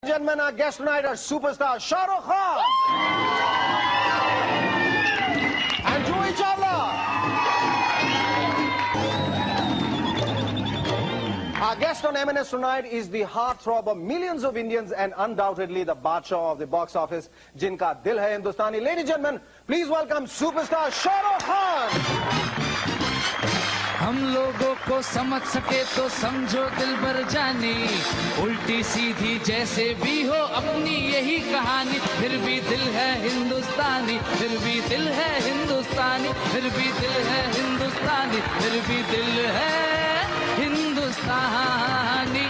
Gentlemen, our guest tonight are superstar Shah Rukh Khan and Juhi Chawla. Our guest on M&S tonight is the heartthrob of millions of Indians and undoubtedly the Badshah of the box office, jinka dil hai Hindustani. Ladies and gentlemen, please welcome superstar Shah Rukh Khan. हम लोगों को समझ सके तो समझो दिल भर जानी, उल्टी सीधी जैसे भी हो अपनी यही कहानी। फिर भी दिल है हिंदुस्तानी, फिर भी दिल है हिंदुस्तानी, फिर भी दिल है हिंदुस्तानी, फिर भी दिल है हिंदुस्तानी।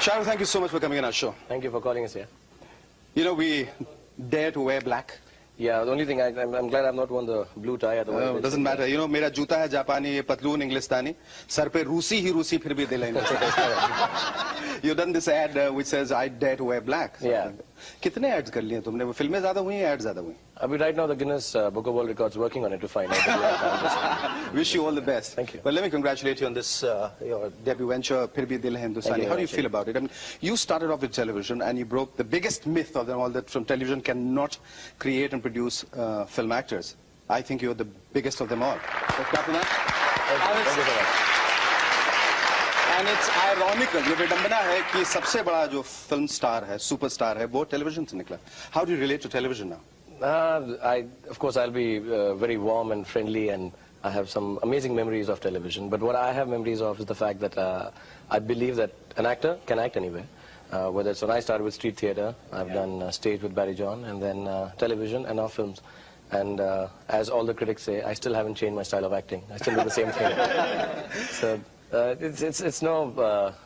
Shah Rukh, thank you so much for coming on our show. Thank you for calling us here. You know, we dare to wear black. Yeah, the only thing I'm glad I've not worn the blue tie. Otherwise, doesn't matter. You know, मेरा जूता है जापानी, ये पतलून इंग्लिस्तानी, sir पे रूसी ही रूसी फिर भी दिल है। You've done this ad which says I dare to wear black. So yeah. कितने ads कर लिए तुमने? वो फिल्में ज़्यादा हुई हैं, ads ज़्यादा हुई? Right now the Guinness Book of World Records working on it to find out. Wish you all the best. Thank you. Well, let me congratulate you on this your debut venture, Phir Bhi Dil Hai Hindustani. How do you feel about it? I mean, you started off with television and you broke the biggest myth of them all, that from television cannot create and produce film actors. I think you're the biggest of them all. Let's clap for that. Thank you so much. And it's ironical, ये विडंबना है कि सबसे बड़ा जो film star है, superstar है, वो टेलीविजन से निकला. How do you relate to television now? Of course, I'll be very warm and friendly, and I have some amazing memories of television. But what I have memories of is the fact that I believe that an actor can act anywhere. Whether it's when I started with street theatre, I've done stage with Barry John, and then television, and now films. And as all the critics say, I still haven't changed my style of acting. I still do the same thing. So it's no.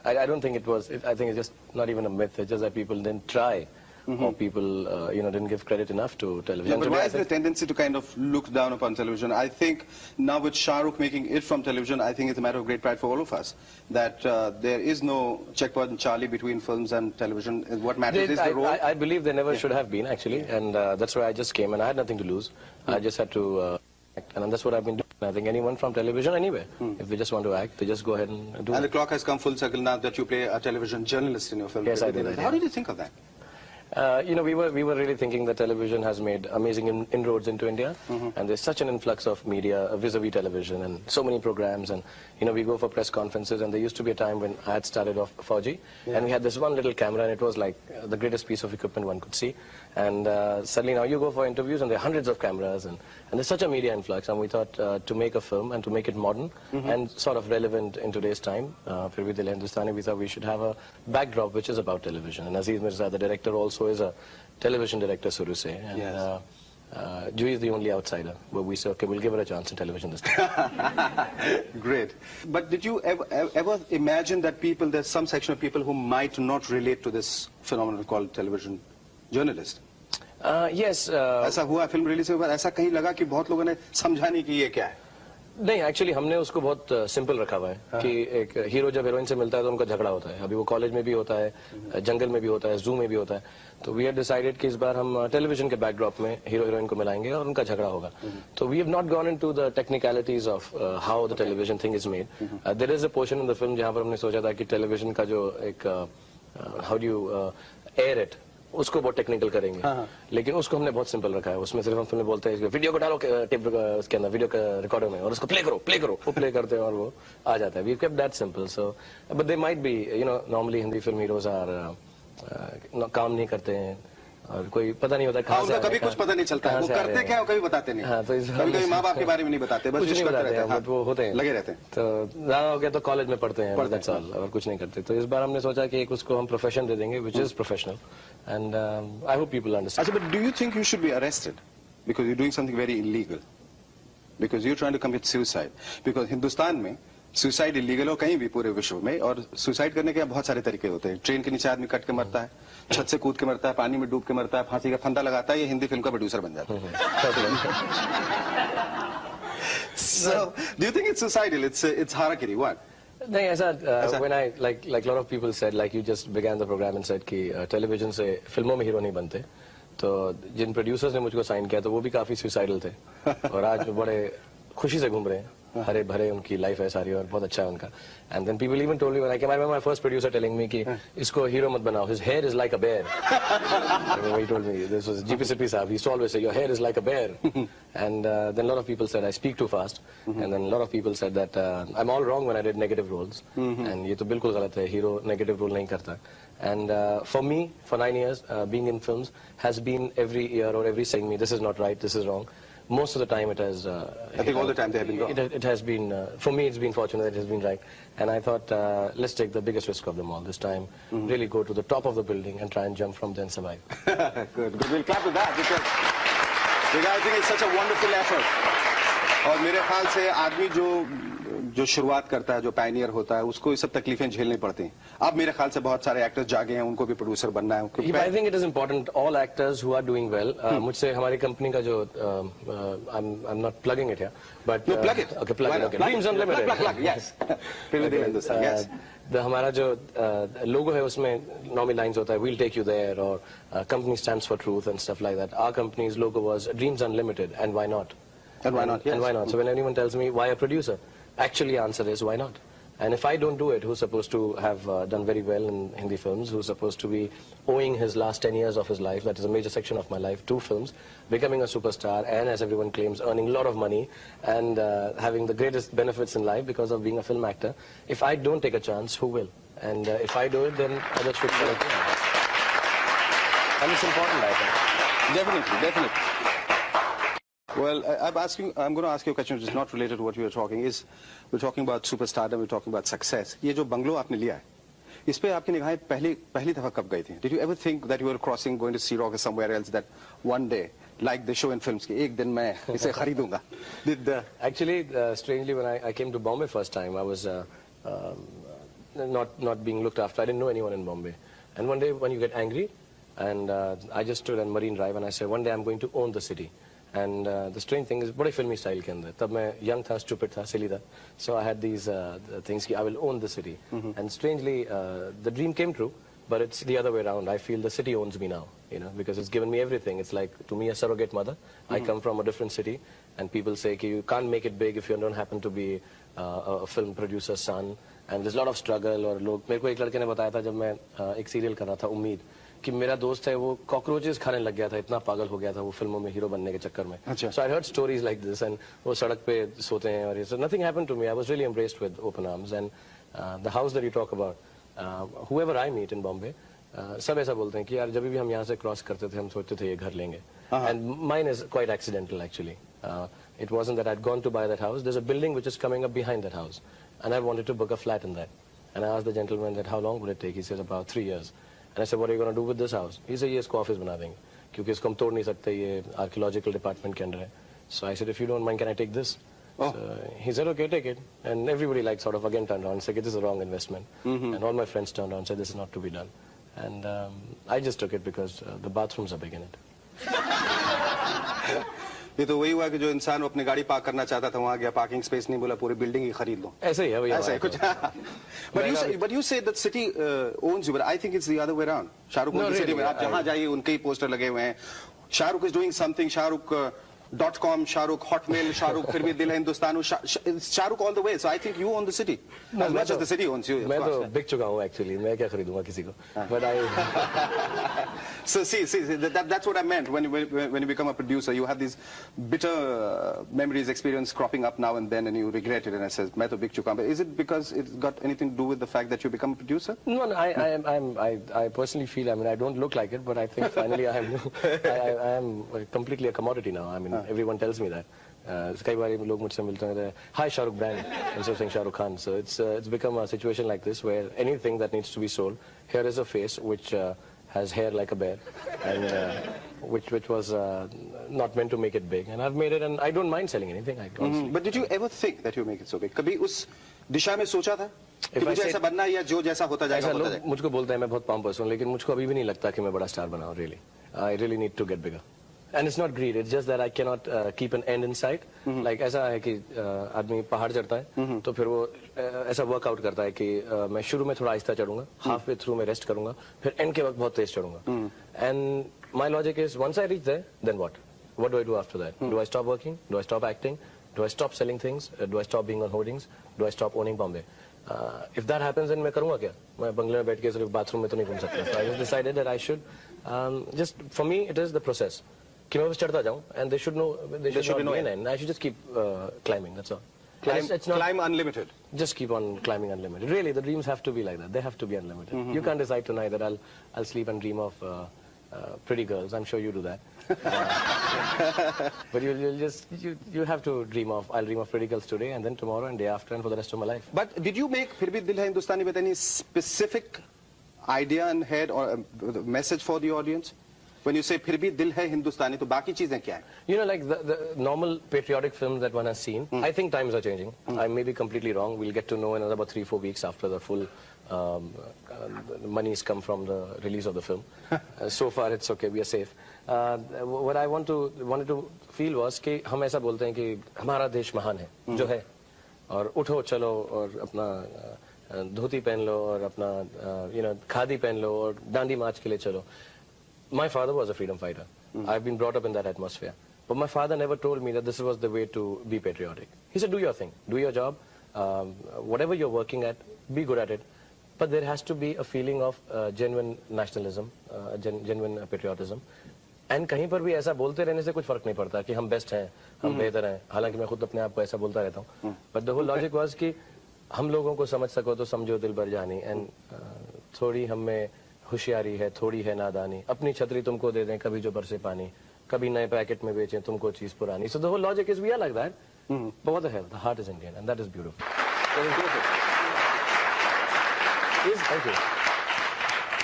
I don't think it was. I think it's just not even a myth. It's just that people didn't try. Or people, didn't give credit enough to television. Yeah, but why is there a tendency to kind of look down upon television? I think now with Shah Rukh making it from television, I think it's a matter of great pride for all of us. That there is no Checkpoint Charlie between films and television. What matters is the role. I believe there never should have been, actually. And that's why I just came, and I had nothing to lose. I just had to act, and that's what I've been doing. I think anyone from television, anywhere, if they just want to act, they just go ahead and do it. And the clock has come full circle now that you play a television journalist in your film. Yes, I did. How did you think of that? We were really thinking that television has made amazing inroads into India, and there's such an influx of media vis-a-vis television, and so many programs, and we go for press conferences, and there used to be a time when I had started off Fauji, and we had this one little camera, and it was like the greatest piece of equipment one could see, and suddenly now you go for interviews, and there are hundreds of cameras, and there's such a media influx, and we thought to make a film and to make it modern and sort of relevant in today's time, Phir Bhi Dil Hai Hindustani, we thought we should have a backdrop which is about television, and Aziz Mirza, the director, also is a television director, so to say, and Juhi is the only outsider, but we said, okay, we'll give her a chance in television this time. Great. But did you ever imagine that there's some section of people who might not relate to this phenomenon called television journalist? Yes. ऐसा हुआ film release के बाद, ऐसा कहीं लगा कि बहुत लोगों ने समझा नहीं कि ये क्या है? नहीं, एक्चुअली हमने उसको बहुत सिंपल रखा हुआ है कि एक हीरो जब हीरोइन से मिलता है तो उनका झगड़ा होता है. अभी वो कॉलेज में भी होता है, जंगल में भी होता है, जू में भी होता है. तो वी हैव डिसाइडेड कि इस बार हम टेलीविजन के बैकड्रॉप में हीरो हीरोइन को मिलाएंगे और उनका झगड़ा होगा. तो we have not gone into the technicalities of how the television thing is made. There is a portion in the film जहां पर हमने सोचा था कि टेलीविजन का जो एक how do you air it, उसको बहुत टेक्निकल करेंगे, लेकिन उसको हमने बहुत सिंपल रखा है. उसमें सिर्फ हम फिल्म बोलते हैं वीडियो को डालो टेप उसके अंदर, वीडियो रिकॉर्डर में, और उसको प्ले करो, वो प्ले करते हैं और वो आ जाता है. We kept that simple. So but they might be normally Hindi film heroes are काम नहीं करते हैं और कोई पता नहीं होता कहाँ से, कभी कुछ पता नहीं चलता है, वो करते क्या कभी बताते नहीं. हाँ, तो कभी माँ बाप के बारे में नहीं बताते, बस कुछ नहीं बताते हैं, बट वो होते हैं, लगे रहते हैं. तो ज़्यादा हो गया तो कॉलेज में पढ़ते हैं और कुछ नहीं करते. तो इस बार हमने सोचा कि एक उसको हम प्रोफेशन दे देंगे which is professional, and I hope people understand. But do you think you should be arrested because you're doing something very illegal? Because you're trying to commit suicide. Because Hindustan में सुसाइड इलीगल हो कहीं भी पूरे विश्व में, और suicide करने के बहुत सारे तरीके होते हैं. ट्रेन के नीचे आदमी कट के मरता है, छत से कूद के मरता है, पानी में डूब के मरता है, फांसी का फंदा लगाता है, ये हिंदी फिल्म का प्रोड्यूसर बन जाता है. So, do you think it's suicidal? It's harakiri. What? नहीं, ऐसा when I like a lot of people said, like you just began the program and said कि टेलीविजन से फिल्मों में हीरो नहीं बनते. तो जिन प्रोड्यूसर्स ने मुझको साइन किया तो वो भी काफी सुसाइडल थे और आज बड़े खुशी से घूम रहे हैं. हरे भरे उनकी लाइफ है सारी और बहुत अच्छा है उनका. And then people even told me when I came, I remember my first producer telling me कि इसको हीरो मत बनाओ, his hair is like a bear. I remember he told me, this was GP Sippy साहब, he used to always say your hair is like a bear. And then a lot of people said I speak too fast. And then a lot of people said that I'm all wrong when I did negative roles. And ये तो बिल्कुल गलत है, hero negative role नहीं करता. And for me, for 9 years, being in films has been every year or every saying me, this is not right, this is wrong. Most of the time it has... I think all the time they have been wrong. It has been, for me it's been fortunate that it has been right. And I thought, let's take the biggest risk of them all this time. Really go to the top of the building and try and jump from there and survive. Good. We'll clap to that because I think it's such a wonderful effort. और मेरे ख्याल से आदमी जो शुरुआत करता है, जो पायनियर होता है, उसको ये सब तकलीफें झेलनी पड़ती हैं. अब मेरे ख्याल से बहुत सारे एक्टर्स जागे हैं, उनको भी प्रोड्यूसर बनना है. I think it is important. All actors who are doing well. मुझसे हमारी कंपनी का जो I'm not plugging it here, but no, plug it. Okay, plug it. Okay. Dreams Unlimited. Plug. Yes. Yes. हमारा जो लोगो है उसमें नॉर्मल लाइंस होता है, we'll take you there, or company stands for truth and stuff like that. Our company's logo was Dreams Unlimited, and why not? And why not? Yes. And why not? So when anyone tells me why a producer, actually answer is why not? And if I don't do it, who's supposed to have done very well in Hindi films, who's supposed to be owing his last 10 years of his life, that is a major section of my life, to films, becoming a superstar, and as everyone claims, earning a lot of money, and having the greatest benefits in life because of being a film actor. If I don't take a chance, who will? And if I do it, then others should follow. And it's important, I think. Definitely. Well, I'm going to ask you a question which is not related to what we were talking. We're talking about superstardom, we're talking about success. ये जो bungalow आपने लिया है, इस पे आपकी निगाहें पहली दफा कब गई थी? Did you ever think that you were crossing, going to Sea Rock or somewhere else, that one day, like the show in films, कि एक दिन मैं इसे खरीदूंगा? Actually, strangely, when I came to Bombay first time, I was not being looked after. I didn't know anyone in Bombay. And one day, when you get angry, and I just stood on Marine Drive and I said, one day I'm going to own the city. And the strange thing is, बड़े फिल्मी style के अंदर, तब मैं young था, stupid था, silly था, so I had these things कि I will own the city. And strangely, the dream came true, but it's the other way around. I feel the city owns me now, you know, because it's given me everything. It's like, to me, a surrogate mother. I come from a different city, and people say कि you can't make it big if you don't happen to be a film producer's son. And there's a lot of struggle. और लोग, मेरे को एक लड़के ने बताया था जब मैं एक सीरियल कर रहा था, उम्मीद, कि मेरा दोस्त है वो कॉकरोचेस खाने लग गया था, इतना पागल हो गया था वो फिल्मों में हीरो बनने के चक्कर में. So I heard stories like this, and वो सड़क पे सोते हैं, और so nothing happened to me. I was really embraced with open arms. And the house that you talk about, whoever I meet in Bombay, सब ऐसा बोलते हैं कि यार जब भी हम यहाँ से क्रॉस करते थे हम सोचते थे ये घर लेंगे. And mine is quite accidental actually. It wasn't that I'd gone to buy that house. There's a building which is coming up behind that house, and I wanted to book a flat in that. And I asked the gentleman that how long would it take? He says about 3 years. And I said, what are you going to do with this house? He said, ये इसको office बना देंगे, क्योंकि इसको हम तोड़ नहीं सकते, ये आर्कियोलॉजिकल डिपार्टमेंट के अंदर है. So I said, if you don't mind, can I take this? So he said, okay, take it. And everybody like sort of again turned around and said, this is a wrong investment. And all my friends turned around and said, this is not to be done. And I just took it because the bathrooms are big in it. ये तो वही हुआ कि जो इंसान अपनी गाड़ी park करना चाहता था वहां गया, पार्किंग स्पेस नहीं बोला, पूरी बिल्डिंग ही खरीद लो. ऐसा ही है भैया. ऐसा है कुछ. But you say that city owns you, but I think it's the other way around. Shahrukh की सिटी में आप जहां जाइए उनके ही पोस्टर लगे हुए हैं. Shahrukh is doing something. Shahrukh.com, Shahrukh, Hotmail, Shahrukh, फिर भी दिल है Hindustan. Shahrukh all the way. So I think you own the city as much as the city owns you. मैं तो बिक चुका हूँ actually. मैं क्या खरीदूंगा किसी को? But I. So see, that's what I meant. When you become a producer, you have these bitter memories, experience cropping up now and then, and you regret it. And I says, मैं तो बिक चुका हूँ. But is it because it's got anything to do with the fact that you become a producer? No, I personally feel. I mean, I don't look like it, but I think finally I am completely a commodity now. I mean, everyone tells me that. कई बार लोग मुझसे मिलते हैं, hi Shahrukh brand, instead of saying Shahrukh Khan. So it's become a situation like this where anything that needs to be sold, here is a face which has hair like a bear, and which was not meant to make it big, and I've made it, and I don't mind selling anything. But did you ever think that you make it so big? कभी उस दिशा में सोचा था कि मुझे ऐसा बनना है या जो जैसा होता जाएगा होता जाएगा? मुझको बोलते हैं मैं बहुत पॉम्पस हूँ, लेकिन मुझको अभी भी नहीं लगता कि मैं बड़ा स्टार बनाऊँ. Really, I really need to get bigger. And it's not greed, it's just that I cannot keep an end in sight. Like ऐसा है कि आदमी पहाड़ चढ़ता है तो फिर वो ऐसा वर्कआउट करता है कि मैं शुरू में थोड़ा आहिस्ता चढ़ूंगा, halfway through मैं रेस्ट करूंगा, फिर एंड के वक्त बहुत तेज चढ़ूंगा. And my logic is once I reach there, then what? What do I do after that? Do I stop working? Do I stop acting? Do I stop selling things? Do I stop being on hoardings? Do I stop owning Bombay? If that happens, then मैं करूँगा क्या? मैं बंगले में बैठ के सिर्फ bathroom में तो नहीं घूम सकता. So I just decided that I should just, for me, it is the process. कि मैं बस चढ़ता जाऊँ, and they should know, they should not be an end. I should just keep climbing. That's all. Climb unlimited. Just keep on climbing unlimited. Really, the dreams have to be like that. They have to be unlimited. You can't decide tonight that I'll sleep and dream of pretty girls. I'm sure you do that. But you have to dream of. I'll dream of pretty girls today, and then tomorrow, and day after, and for the rest of my life. But did you make Phir Bhi Dil Hai Hindustani with any specific idea in head or a message for the audience? When you say Phir Bhi Dil Hai Hindustani, तो बाकी चीजें क्या हैं? You know, like the normal patriotic films that one has seen, I think times are changing. I may be completely wrong. We'll get to know in about 3-4 weeks after the full monies come from the release of the film. So far, it's okay. We are safe. What I wanted to feel was कि हम ऐसा बोलते हैं कि हमारा देश महान है, जो है, और उठो चलो और अपना धोती पहन लो और अपना खादी पहन लो और डांडी मार्च के लिए चलो. My father was a freedom fighter. I've been brought up in that atmosphere. But my father never told me that this was the way to be patriotic. He said, do your thing, do your job, whatever you're working at, be good at it. But there has to be a feeling of genuine nationalism, genuine patriotism. And कहीं पर भी ऐसा बोलते रहने से कुछ फर्क नहीं पड़ता कि हम बेस्ट हैं, हम बेहतर हैं. हालांकि मैं खुद अपने आप को ऐसा बोलता रहता हूँ. But the whole logic was कि हम लोगों को समझ सको तो समझो दिल भर जानी. And थोड़ी हम में होशियारी है, थोड़ी है नादानी. अपनी छतरी तुमको दे दें कभी जो बरसे पानी, कभी नए पैकेट में बेचें तुमको चीज पुरानी. So the whole logic is we are like that. But what the hell? The heart is Indian, and that is beautiful. Thank you.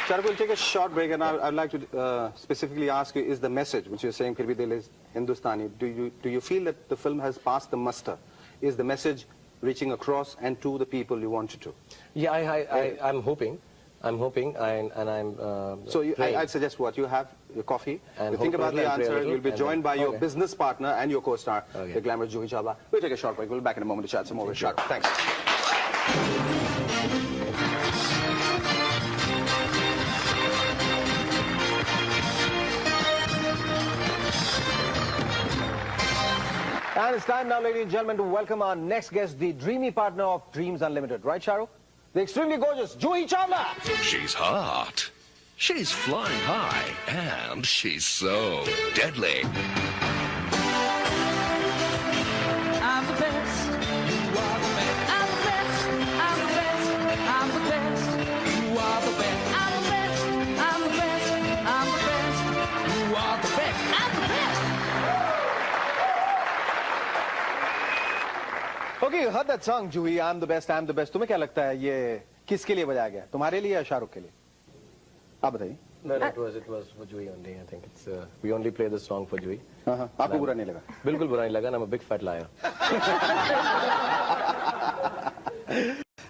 Char, we'll take a short break, and I'd like to specifically ask you: is the message which you're saying Phir Bhi Dil is Hindustani? Do you feel that the film has passed the muster? Is the message reaching across and to the people you wanted to? Yeah, I'm hoping. I'm hoping, and I'm. So I'd suggest what you have your coffee. And you think about the answer. You'll be joined by your business partner and your co-star, the glamorous Juhi Chawla. We'll take a short break. We'll be back in a moment to chat some more with Shah Rukh. Thanks. And it's time now, ladies and gentlemen, to welcome our next guest, the dreamy partner of Dreams Unlimited. Right, Shah Rukh? The extremely gorgeous Juhi Chawla. She's hot. She's flying high. And she's so deadly. I'm the best. You are the best. I'm the best. I'm the best. I'm the best. You are the best. I'm the best. I'm the best. I'm the best. You are the best. I'm the best. Okay, you heard that song, Juhi. I'm the best. I'm the best. तुम्हें क्या लगता है ये किसके लिए बजाया गया? तुम्हारे लिए या शाहरुख के लिए? आप बताइए. No, it was for Juhi only. I think it's we only play this song for Juhi. हाँ, आपको बुरा नहीं लगा? बिल्कुल बुरा नहीं लगा. I'm a big fat liar.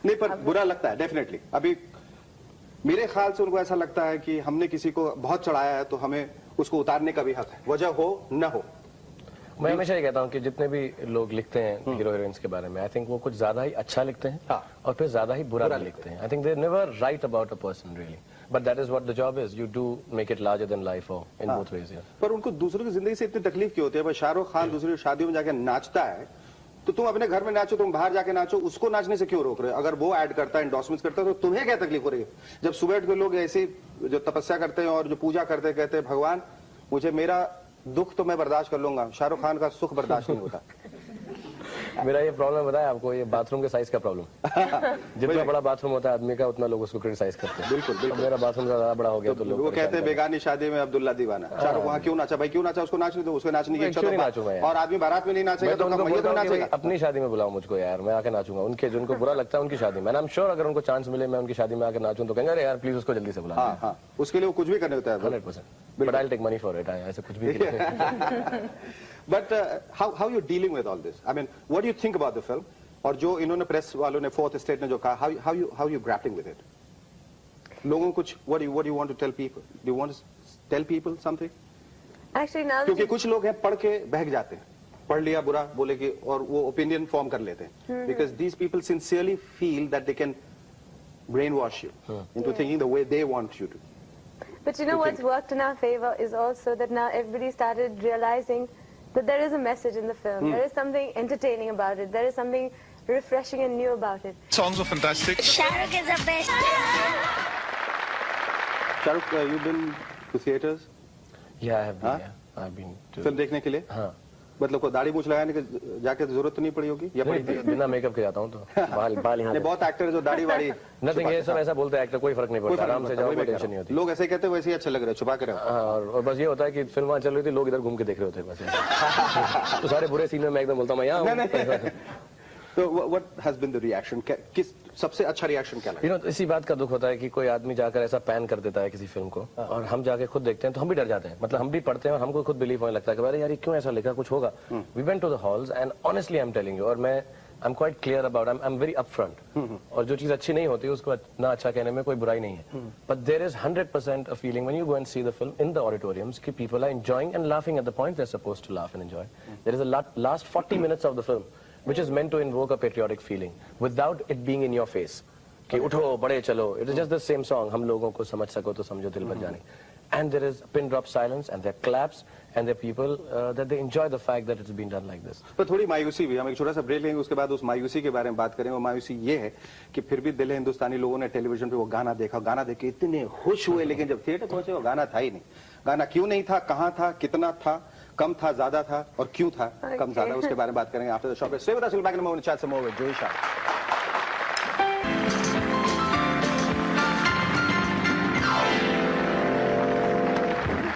नहीं, पर बुरा लगता है डेफिनेटली. अभी मेरे ख्याल से उनको ऐसा लगता है कि हमने किसी को बहुत चढ़ाया है तो हमें उसको उतारने का भी हक है, वजह हो न हो. मैं हमेशा ये कहता हूँ कि जितने भी लोग लिखते हैं हीरो हीरोइंस के बारे में, आई थिंक वो कुछ ज्यादा ही अच्छा लिखते हैं और फिर ज्यादा ही बुरा भी लिखते हैं. I think they never write about a person really, but that is what the job is. You do make it larger than life और इन बोथ वेज. पर उनको दूसरों की जिंदगी से इतनी तकलीफ क्यों होती है? भाई शाहरुख खान दूसरी की शादियों में जाके नाचता है तो तुम अपने घर में नाचो, तुम बाहर जाके नाचो, उसको नाचने से क्यों रोक रहे हो? अगर वो ऐड करता है, एंडोर्समेंट करता है, तो तुम्हें क्या तकलीफ हो रही है? जब सुबह उठ के लोग ऐसे जो तपस्या करते हैं और जो पूजा करते हैं, कहते हैं भगवान मुझे मेरा दुख तो मैं बर्दाश्त कर लूंगा, शाहरुख खान का सुख बर्दाश्त नहीं होता. मेरा ये प्रॉब्लम बताया आपको, ये बाथरूम के साइज का प्रॉब्लम. जितना बड़ा बाथरूम होता है आदमी का उतना लोग उसको क्रिटिसाइज करते हैं. बिल्कुल बिल्कुल. मेरा बाथरूम ज्यादा बड़ा हो गया तो लोग वो कहते हैं बेगानी शादी में अब्दुल्ला दीवाना. शाहरुख वहाँ क्यों नाचा? भाई क्यों नाचा? उसको नाचने दो, उसको नाचने की इच्छा तो. और आदमी बारात में नहीं नाचेगा तो मैयत में नाचेगा. अपनी शादी में बुलाओ मुझको यार, मैं आके नाचूंगा. उनके जिनको बुरा लगता है उनकी शादी में, आई एम श्योर अगर उनको चांस मिले मैं उनकी शादी में आकर नाचूं तो कहेंगे अरे यार प्लीज उसको जल्दी से बुला. हाँ, उसके लिए वो कुछ भी करने होता है. 100%. But I'll take money for it. ऐसा कुछ भी. But how you dealing with all this? I mean, what do you think about the film? और जो इन्होंने प्रेस वालों ने फोर्थ स्टेट ने जो कहा, how you grappling with it? लोगों को कुछ what do you want to tell people? Do you want to tell people something? Actually, now क्योंकि कुछ लोग हैं पढ़ के बहक जाते हैं, पढ़ लिया बुरा बोले कि और वो ओपिनियन फॉर्म कर लेते हैं. Because these people sincerely feel that they can brainwash you into thinking the way they want you to. But you know what's worked in our favor is also that now everybody started realizing that there is a message in the film. There is something entertaining about it. There is something refreshing and new about it. Songs were fantastic. Shahrukh is the best. Shahrukh, you've been to theaters? Yeah, I have been. Huh? Yeah, I've been to. Film देखने के लिए? हाँ. मतलब को दाढ़ी मूछ लगाने की जाके जरूरत तो नहीं पड़ी होगी या पड़ी थी? बिना मेकअप के जाता हूँ तो बाल यहाँ. बहुत एक्टर जो दाढ़ी वाड़ी नथिंग, ये सब ऐसा बोलते हैं एक्टर, कोई फर्क नहीं पड़ता, आराम से जाओ, कोई टेंशन नहीं होती. लोग ऐसे कहते हैं वैसे ही अच्छा लग रहा है, छुपा के रहो. और बस ये होता है कि फिल्म वहाँ चल रही थी, लोग इधर घूम के देख रहे होते हैं बस. तो सारे बुरे सीन में मैं एकदम बोलता हूँ मैं यहाँ हूँ. तो what has been the reaction? किस सबसे अच्छा रिएक्शन क्या लगा? इसी बात का दुख होता है कि कोई आदमी जाकर ऐसा पैन कर देता है किसी फिल्म को और हम जाके खुद देखते हैं तो हम भी डर जाते हैं. मतलब हम भी पढ़ते हैं और हमको खुद बिलीव होने लगता है कि अरे यार ये क्यों ऐसा लिखा, कुछ होगा. We went to the halls and honestly I am telling you, और मैं I am quite clear about, I am very upfront. और जो चीज अच्छी नहीं होती उसको ना अच्छा कहने में कोई बुराई नहीं है. But there is 100% a feeling when you go and see the film in the auditoriums कि people are enjoying and laughing at the point they are supposed to laugh and enjoy. There is a last 40 minutes of the film which is meant to invoke a patriotic feeling without it being in your face. कि उठो बड़े चलो. It is just the same song. हम लोगों को समझ सको तो समझो दिल भर जाने. And there is pin drop silence and there are claps and there are people that they enjoy the fact that it's been done like this. पर थोड़ी मायूसी भी, हम एक छोटा सा ब्रेक लेंगे, उसके बाद उस मायूसी के बारे में बात करेंगे. और मायूसी ये है कि फिर भी दिल है हिंदुस्तानी लोगों ने टेलीविजन पे वो गाना देखा, गाना देख के इतने खुश हुए, लेकिन जब थिएटर पहुंचे वो गाना था ही नहीं. गाना क्यों नहीं था, कहाँ था, कितना था, कम था, ज्यादा था और क्यों था कम ज्यादा, उसके बारे में बात करेंगे after the short break. Stay with us, we'll be back in a moment to chat some more with Joey Shah.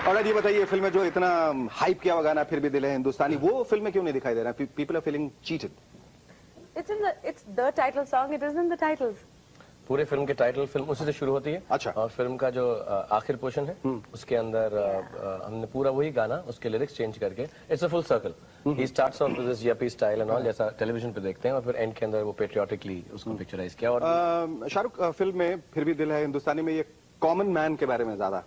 और ये बताइए, फिल्म में जो इतना हाइप किया हुआ गाना फिर भी दिल है हिंदुस्तानी, वो फिल्म में क्यों नहीं दिखाई दे रहा? People are feeling cheated. It's the title song. It isn't the titles. पूरे फिल्म के टाइटल फिल्म उसी से शुरू होती है. अच्छा. और फिल्म का जो आखिर पोर्शन है उसके अंदर हमने पूरा वही गाना, उसके लिरिक्स चेंज करके, it's a full circle. He starts off with this UP style and all, जैसा टेलीविजन पे देखते हैं, और फिर एंड के अंदर वो पेट्रियोटिकली उसको पिक्चराइज किया. और शाहरुख फिल्म में फिर भी दिल है हिंदुस्तानी में ये कॉमन मैन के बारे में ज्यादा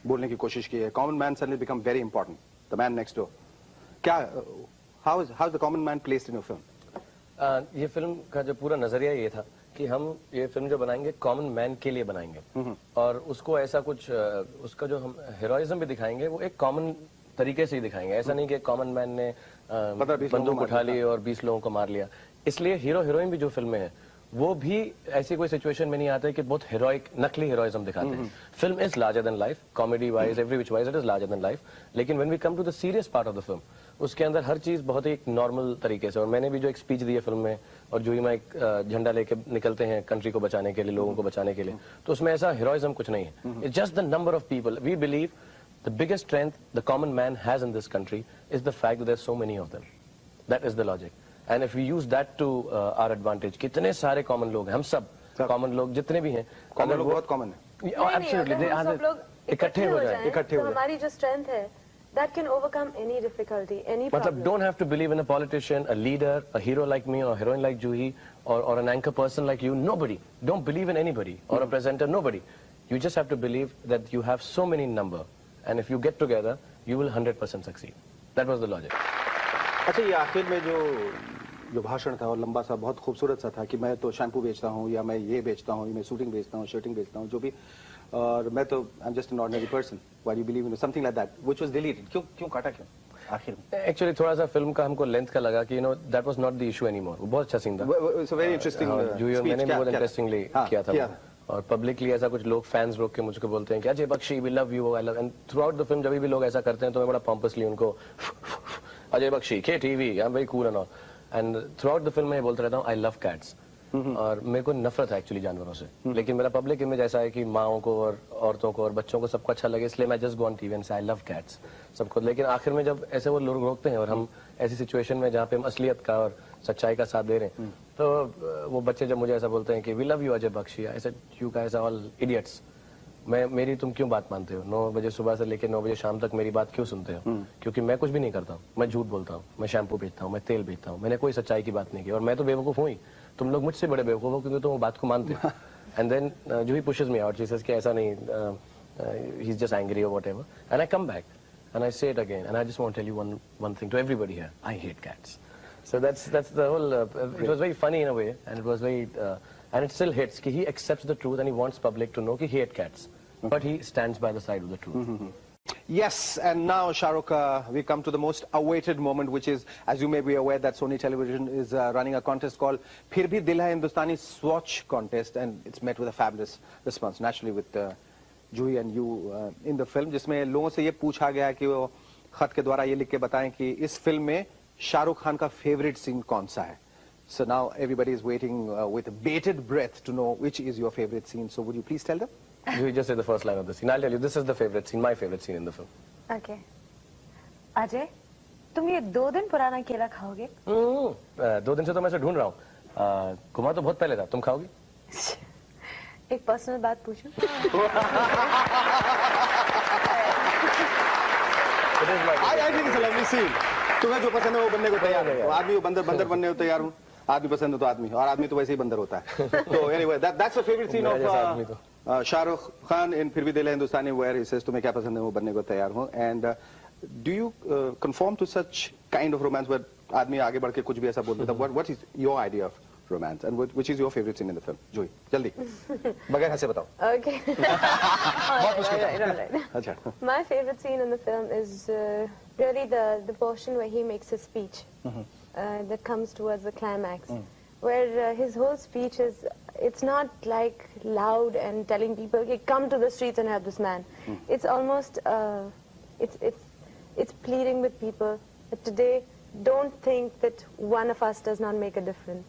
बोलने की कोशिश की है. Common man suddenly become very important, the man next door. क्या how is the common man placed in your film? ये फिल्म का जो पूरा नजरिया ये था कि हम ये फिल्म जो बनाएंगे कॉमन मैन के लिए बनाएंगे, और उसको ऐसा कुछ उसका जो हम हीरोइज्म भी दिखाएंगे वो एक कॉमन तरीके से ही दिखाएंगे. ऐसा नहीं कि कॉमन मैन ने बंदूक उठा ली और 20 लोगों को मार लिया. इसलिए हीरो हीरोइन भी जो फिल्म में है वो भी ऐसी कोई सिचुएशन में नहीं आते कि बहुत हीरोइक नकली हीरोइज्म दिखाते हैं. Film is larger than life, comedy wise, every which wise it is larger than life. लेकिन when we come to the serious part of the film, उसके अंदर हर चीज बहुत ही नॉर्मल तरीके से. और मैंने भी जो एक स्पीच दी है फिल्म में, और जो ही मैं एक झंडा लेके निकलते हैं कंट्री को बचाने के लिए, लोगों को बचाने के लिए, तो उसमें ऐसा हीरोइज्म कुछ नहीं है. It's just the number of people. We believe the biggest strength the common man has in this country is the fact that there are so many of them. That is the logic. And if we use that to our advantage, कितने सारे common लोग हैं, हम सब common लोग जितने भी हैं, कॉमन लोग बहुत कॉमन है. एब्सोल्युटली दे आर इकट्ठे हो जाए, इकट्ठे हो जाए. हमारी जो स्ट्रेंथ है that can overcome any difficulty, any problem. मतलब don't have to believe in a politician, a leader, a hero like me, or a heroine like Juhi, or an anchor person like you. Nobody. Don't believe in anybody, or a presenter. Nobody. You just have to believe that you have so many in number, and if you get together, you will 100% succeed. That was the logic. अच्छा, ये आखिर में जो भाषण था और लंबा सा बहुत खूबसूरत सा था कि मैं तो शैम्पू बेचता हूँ, या मैं ये बेचता हूँ, मैं शूटिंग बेचता हूँ, शर्टिंग बेचता हूँ, जो भी, और मैं तो I am just an ordinary person. Why you believe in something like that which was deleted? क्यों काटा, क्यों आखिर में? एक्चुअली थोड़ा सा फिल्म का हमको लेंथ का लगा कि you know that was not the issue anymore. वो बहुत अच्छा सीन था. It's a very interesting speech. मैंने बहुत इंटरेस्टिंगली किया था. और पब्लिकली ऐसा कुछ लोग फैंस रोक के मुझको बोलते हैं कि Ajay Bakshi we love you, I love. And throughout the film जब भी लोग ऐसा करते हैं तो मैं बड़ा पॉम्पसली उनको अजय बख्शी के TV, I am very cool and all. And throughout the film मैं बोलता रहता हूँ आई लव कैट्स. और मेरे को नफरत है एक्चुअली जानवरों से, लेकिन मेरा पब्लिक इमेज ऐसा है कि माओं को और औरतों को और बच्चों को सबको अच्छा लगे, इसलिए मैं just go on TV and से आई लव कैट्स सबको. लेकिन आखिर में जब ऐसे वो लोग रोकते हैं और हम ऐसी सिचुएशन में जहाँ पे हम असलियत का और सच्चाई का साथ दे रहे हैं, तो वो बच्चे जब मुझे ऐसा बोलते हैं कि we love you Ajay Bakshi, I said you guys are all idiots. मेरी तुम क्यों बात मानते हो? 9 बजे सुबह से लेकर 9 बजे शाम तक मेरी बात क्यों सुनते हो? क्योंकि मैं कुछ भी नहीं करता हूँ. मैं झूठ बोलता हूँ, मैं शैम्पू बेचता हूँ, मैं तेल बेचता हूँ, मैंने कोई सच्चाई की बात नहीं की. और मैं तो बेवकूफ हूँ ही, तुम लोग मुझसे बड़े बेवकूफ हो क्योंकि तुम वो बात को मानते हो. एंड देन जो he pushes me out, she says कि ऐसा नहीं, ही इज जस्ट एंग्री और whatever. And I come back and I say it again and I just want to tell you one thing to everybody here, I hate cats. So that's the whole. It was very funny in a way, and it was very, and it still hits. He accepts the truth, and he wants public to know that he hates cats, but he stands by the side of the truth. Yes, and now, Shah Rukh, we come to the most awaited moment, which is, as you may be aware, that Sony Television is running a contest called Phir Bhi Dil Hai Hindustani Swatch Contest, and it's met with a fabulous response, naturally with Juhi and you in the film, जिसमें लोगों से ये पूछा गया कि वो खत के द्वारा ये लिख के बताएं कि इस फिल्म में शाहरुख खान का फेवरेट सीन कौन सा है. So now everybody is waiting with bated breath to know which is your favorite scene. So would you please tell them? You just say the first line of the scene. I'll tell you, this is the favorite scene, my favorite scene in the film. Okay. Ajay, तुम ये 2 दिन पुराना केला खाओगे? 2 दिन से तो मैं इसे ढूंढ रहा हूँ. कुमार तो बहुत पहले था. तुम खाओगी? एक पर्सनल बात पूछूं? I think it's a lovely scene. तुम्हें जो पसंद है वो बनने को तैयार है. आदमी वो बंदर बनने को तैयार हूँ. आदमी पसंद है तो आदमी, और आदमी तो वैसे ही बंदर होता है. So anyway, that's the favorite scene of Shah Rukh Khan in Phir Bhi Dil Hai Hindustani, where he says तुम्हें क्या पसंद है वो बनने को तैयार हूँ. And do you conform to such kind of romance where आदमी आगे बढ़ के कुछ भी ऐसा बोल देता? What is your idea of romance, and which is your favorite scene in the film? Juhi, जल्दी, बगैर हंसे बताओ. Okay. Right. अच्छा. My favorite scene in the film is really the portion where he makes his speech that comes towards the climax, where his whole speech is, it's not like loud and telling people, okay, come to the streets and help this man. It's almost, it's pleading with people that today, don't think that one of us does not make a difference.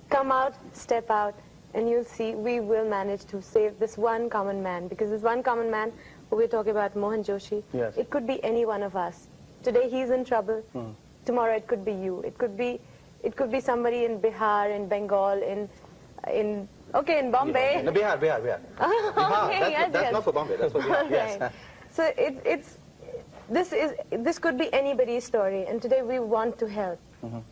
Come out, step out, and you'll see we will manage to save this one common man. Because this one common man, who we're talking about, Mohan Joshi, yes. It could be any one of us. Today he's in trouble. Tomorrow it could be you. It could be somebody in Bihar, in Bengal, in Bombay. No, Bihar. Okay, yes, that's yes. not for Bombay. That's for Bihar. Yes. Right. So this could be anybody's story, and today we want to help.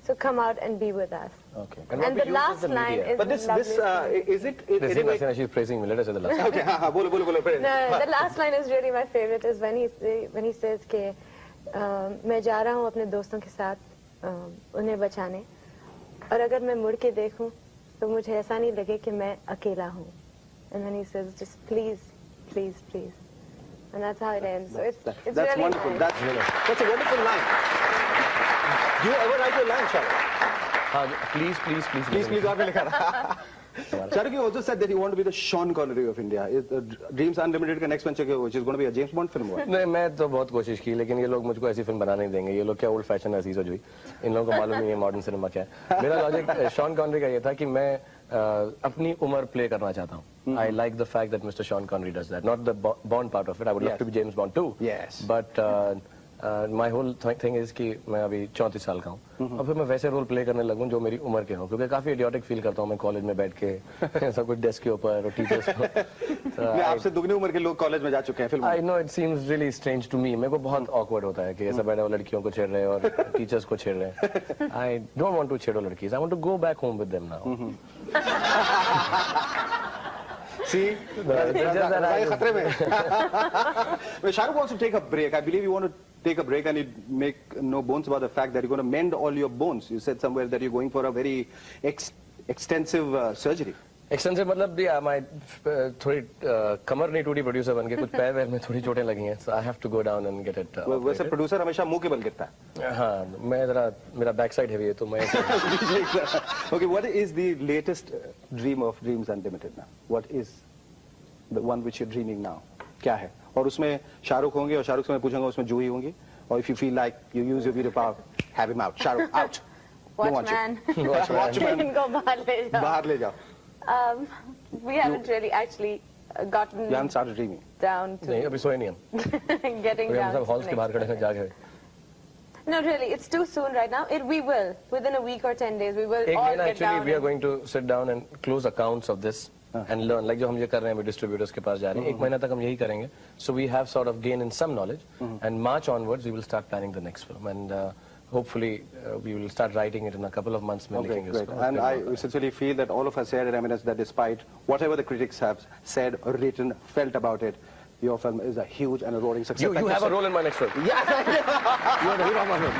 So come out and be with us. Okay. And the last line is But this is it? Anyway, she's praising me. Let us say the last line. Okay, bolo. No, the last line is really my favorite. Is when he says कि मैं जा रहा हूँ अपने दोस्तों के साथ उन्हें बचाने, और अगर मैं मुड़ के देखूं तो मुझे ऐसा नहीं लगे कि मैं अकेला हूँ. And then he says, just please, and that's how it ends. So it's That's really wonderful. nice. That's a wonderful line. Do you ever write your line, Shah Rukh? Please, आपने लिखा था. Shah Rukh, you also said that you want to be the Sean Connery of India. Is Dreams Unlimited का next venture which is going to be a James Bond film? नहीं, मैं तो बहुत कोशिश की, लेकिन ये लोग मुझको ऐसी फिल्म बनाने नहीं देंगे. ये लोग क्या ओल्ड फैशन है, अजीज और जुही. इन लोगों को मालूम नहीं है मॉडर्न सिनेमा क्या है. मेरा लॉजिक शॉन कॉनरी का ये था कि मैं अपनी उम्र प्ले करना चाहता हूँ. I like the fact that Mr. Sean Connery does that. Not the Bond part of it. I would love to be James Bond too. Yes. But my whole thing is कि मैं अभी 34 साल का हूँ, और फिर मैं वैसे रोल प्ले करने लगूँ जो मेरी उम्र के हों, क्योंकि काफी इडियोटिक फील करता हूँ मैं कॉलेज में बैठ के सब कुछ डेस्क के ऊपर और टीचर्स को. आपसे दुगनी उम्र के लोग कॉलेज में जा चुके हैं film. I know it seems really strange to me. मेरे को बहुत awkward होता है कि ऐसा बैठा हुआ लड़कियों को छेड़ रहे हैं और टीचर्स को छेड़ रहे हैं. I don't want to छेड़ो लड़की. I want to go back home with them now. See, खतरे में. Shah Rukh wants to take a break. I believe you want to take a break and you make no bones about the fact that you're going to mend all your bones. You said somewhere that you're going for a very extensive surgery. Extensive मतलब भी my थोड़ी कमर नहीं टूटी producer बन के, कुछ पैर वैर में थोड़ी चोटें लगी हैं. So I have to go down and get it. वैसे प्रोड्यूसर हमेशा मुंह के बल गिरता है. हाँ, मैं जरा मेरा बैक साइड हेवी है तो मैं. Okay, what is the latest dream of Dreams Unlimited now? What is the one which you're dreaming now? क्या है? और उसमें शाहरुख होंगे, और शाहरुख से मैं पूछूंगा उसमें जूही होंगी, और if you feel like you use your veto power, have him out. Shahrukh out. Watchman. Watchman. इनको बाहर ले जाओ. We haven't really actually gotten You haven't started dreaming. down to नहीं, अभी सोए नहीं हम. getting हम down सब to हॉल्स the के बाहर next खड़े हैं जाके. No, really, it's too soon right now. We will. Within a week or 10 days, we will एक all दिन get actually down. we are going to sit down and close accounts of this and learn. Like जो हम ये कर रहे हैं, distributors के पास जा रहे हैं. एक महीना तक हम यही करेंगे. So we have sort of gained in some knowledge, and March onwards we will start planning the next film, and hopefully we will start writing it in a couple of months. Okay, great. And I sincerely feel that all of us here at Eminence, that despite whatever the critics have said, written, felt about it, your film is a huge and a roaring success. You Thank have so a role in my next film. Yeah, you are the hero of my film.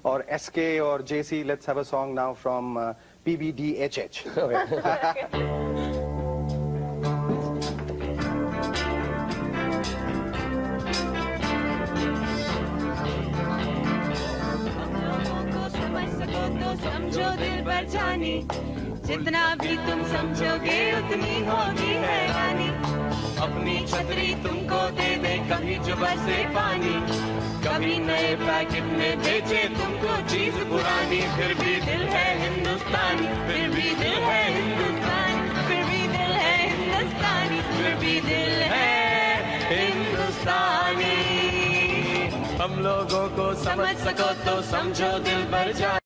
Or SK or JC, let's have a song now from PBDHH. Okay. समझो दिल भर जानी, जितना भी तुम समझोगे उतनी होगी हैरानी। अपनी छतरी तुमको दे दे कभी जो बरसे पानी, कभी नए पैकेट में बेचे तुमको चीज पुरानी, फिर भी दिल है हिंदुस्तानी, फिर भी दिल है हिंदुस्तानी, फिर भी दिल है हिंदुस्तानी, फिर भी दिल है हिंदुस्तानी। हम लोगों को समझ सको तो समझो दिल भर जानी।